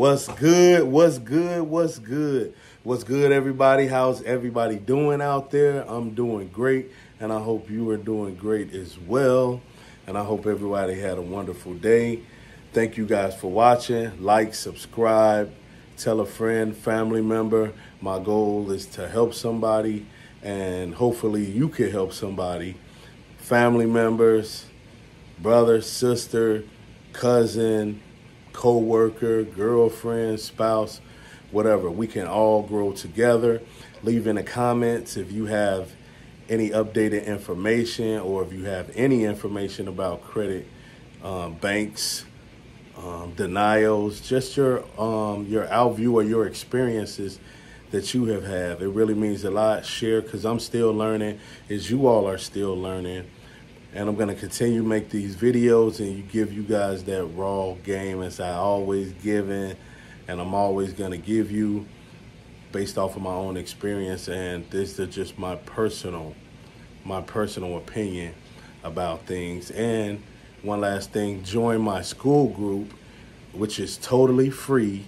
What's good? What's good? What's good? What's good, everybody? How's everybody doing out there? I'm doing great, and I hope you are doing great as well. And I hope everybody had a wonderful day. Thank you guys for watching. Like, subscribe, tell a friend, family member. My goal is to help somebody, and hopefully you can help somebody. Family members, brother, sister, cousin, co-worker, girlfriend, spouse, whatever. We can all grow together. Leave in the comments if you have any updated information or if you have any information about credit, banks, denials, just your outview or your experiences that you have had. It really means a lot. Share, because I'm still learning as you all are still learning. And I'm going to continue to make these videos and give you guys that raw game as I always given. And I'm always going to give you based off of my own experience. And this is just my personal opinion about things. And one last thing, join my school group, which is totally free,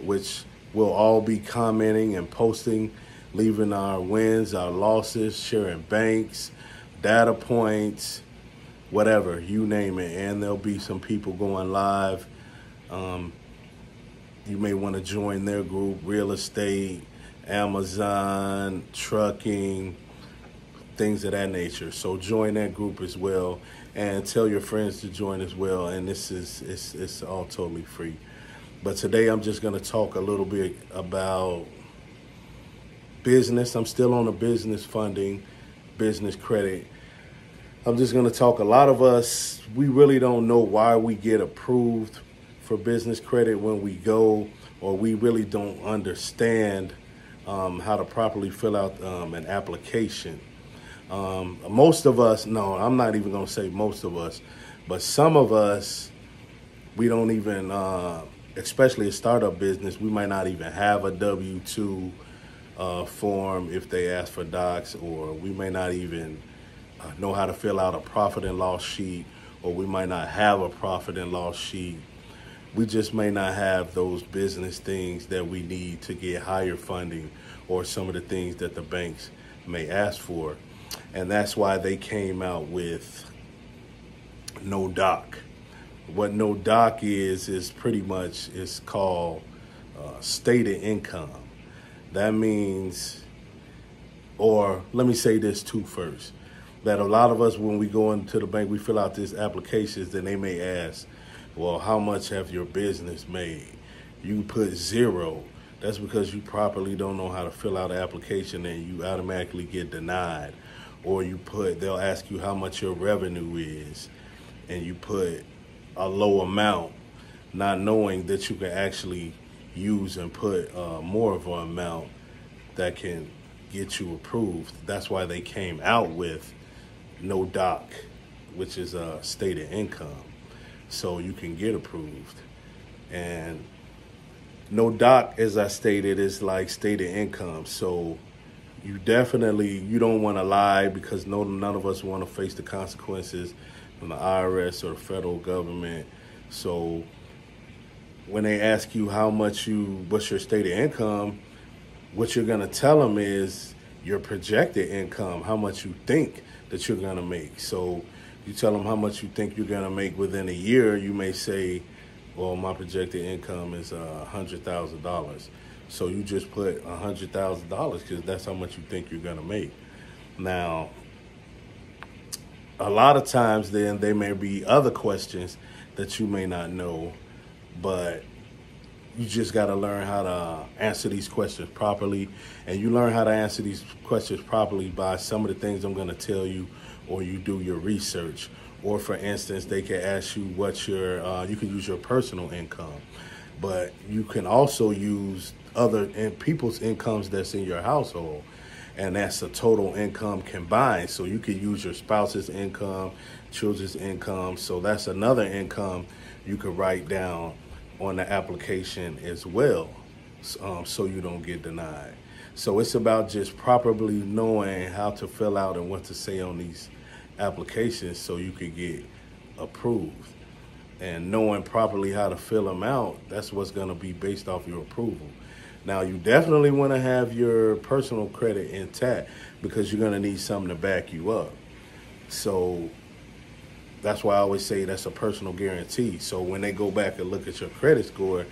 which we'll all be commenting and posting, leaving our wins, our losses, sharing banks, data points, whatever, you name it. And there'll be some people going live. You may want to join their group, real estate, Amazon, trucking, things of that nature. So join that group as well, and tell your friends to join as well. And it's all totally free. But today I'm just going to talk a little bit about business. I'm still on the business funding, business credit. I'm just going to talk. A lot of us, we really don't know why we get approved for business credit when we go, or we really don't understand how to properly fill out an application. Most of us, no, I'm not even going to say most of us, but some of us, we don't even, especially a startup business, we might not even have a W-2 form if they ask for docs, or we may not even know how to fill out a profit and loss sheet, or we might not have a profit and loss sheet. We just may not have those business things that we need to get higher funding, or some of the things that the banks may ask for. And that's why they came out with no doc. What no doc is pretty much, it's called stated income. That means, or let me say this too first, that a lot of us, when we go into the bank, we fill out these applications, then they may ask, well, how much have your business made? You put 0. That's because you properly don't know how to fill out an application, and you automatically get denied. Or they'll ask you how much your revenue is, and you put a low amount, not knowing that you can actually use and put more of an amount that can get you approved. That's why they came out with no doc, which is a stated income, so you can get approved. And no doc, as I stated, is like stated income. So you don't want to lie, because none of us want to face the consequences from the IRS or the federal government. So when they ask you what's your stated income, what you're going to tell them is your projected income, how much you think that you're going to make. So you tell them how much you think you're going to make within a year. You may say, well, my projected income is $100,000. So you just put $100,000 because that's how much you think you're going to make. Now, a lot of times then there may be other questions that you may not know, but you just got to learn how to answer these questions properly. And you learn how to answer these questions properly by some of the things I'm going to tell you, or you do your research. Or for instance, they can ask you what you can use your personal income, but you can also use other people's incomes that's in your household. And that's a total income combined. So you could use your spouse's income, children's income. So that's another income you could write down on the application as well, so you don't get denied. So it's about just properly knowing how to fill out and what to say on these applications so you could get approved. and knowing properly how to fill them out, that's what's going to be based off your approval. Now, you definitely want to have your personal credit intact because you're going to need something to back you up. So that's why I always say that's a personal guarantee. So when they go back and look at your credit score,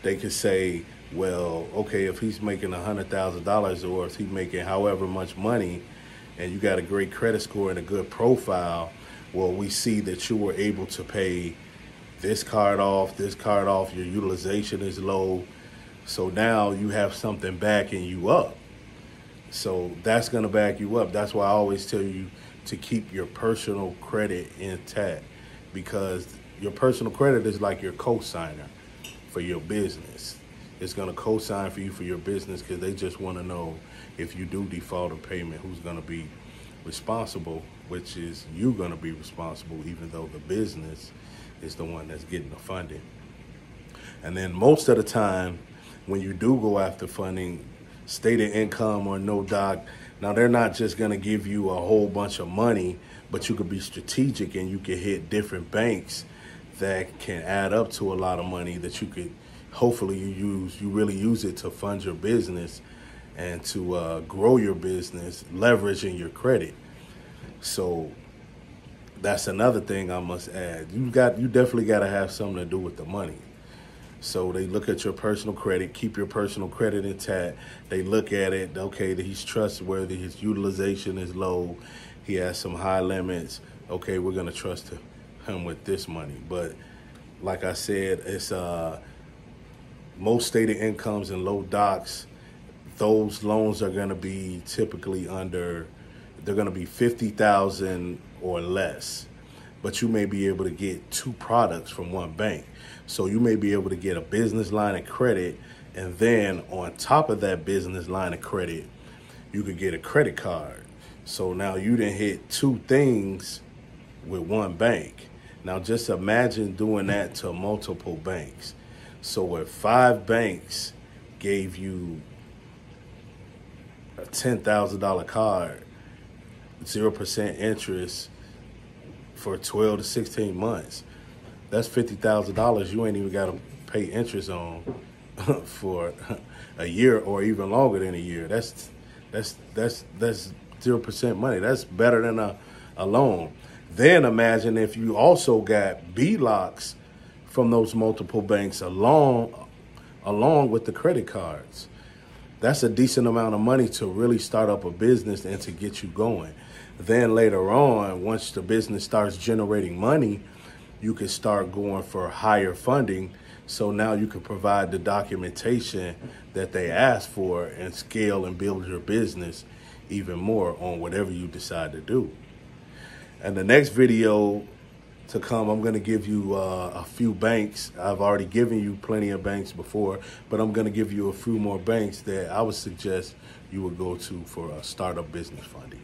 they can say, well, okay, if he's making $100,000 or if he's making however much money and you got a great credit score and a good profile, well, we see that you were able to pay this card off, your utilization is low. So now you have something backing you up. So that's going to back you up. That's why I always tell you to keep your personal credit intact, because your personal credit is like your co-signer for your business. It's going to co-sign for you for your business because they just want to know if you do default a payment, who's going to be responsible, which is you going to be responsible, even though the business is the one that's getting the funding. And then most of the time, when you do go after funding, stated income or no doc, now they're not just going to give you a whole bunch of money, but you could be strategic and you could hit different banks that can add up to a lot of money that you could hopefully you really use it to fund your business and to grow your business, leveraging your credit. So that's another thing I must add. You definitely got to have something to do with the money. So they look at your personal credit, keep your personal credit intact. They look at it, okay, that he's trustworthy, his utilization is low, he has some high limits. Okay, we're gonna trust him with this money. But like I said, it's most stated incomes and low docs, those loans are gonna be typically they're gonna be $50,000 or less. But you may be able to get 2 products from one bank. So you may be able to get a business line of credit, and then on top of that business line of credit, you could get a credit card. So now you done hit 2 things with one bank. Now just imagine doing that to multiple banks. So if 5 banks gave you a $10,000 card, 0% interest for 12 to 16 months, that's $50,000 you ain't even got to pay interest on for a year or even longer than a year. That's 0% money. That's better than a loan. Then imagine if you also got B-locks from those multiple banks along with the credit cards. That's a decent amount of money to really start up a business and to get you going. Then later on, once the business starts generating money, you can start going for higher funding. So now you can provide the documentation that they ask for and scale and build your business even more on whatever you decide to do. And the next video to come, I'm going to give you a few banks. I've already given you plenty of banks before, but I'm going to give you a few more banks that I would suggest you would go to for a startup business funding.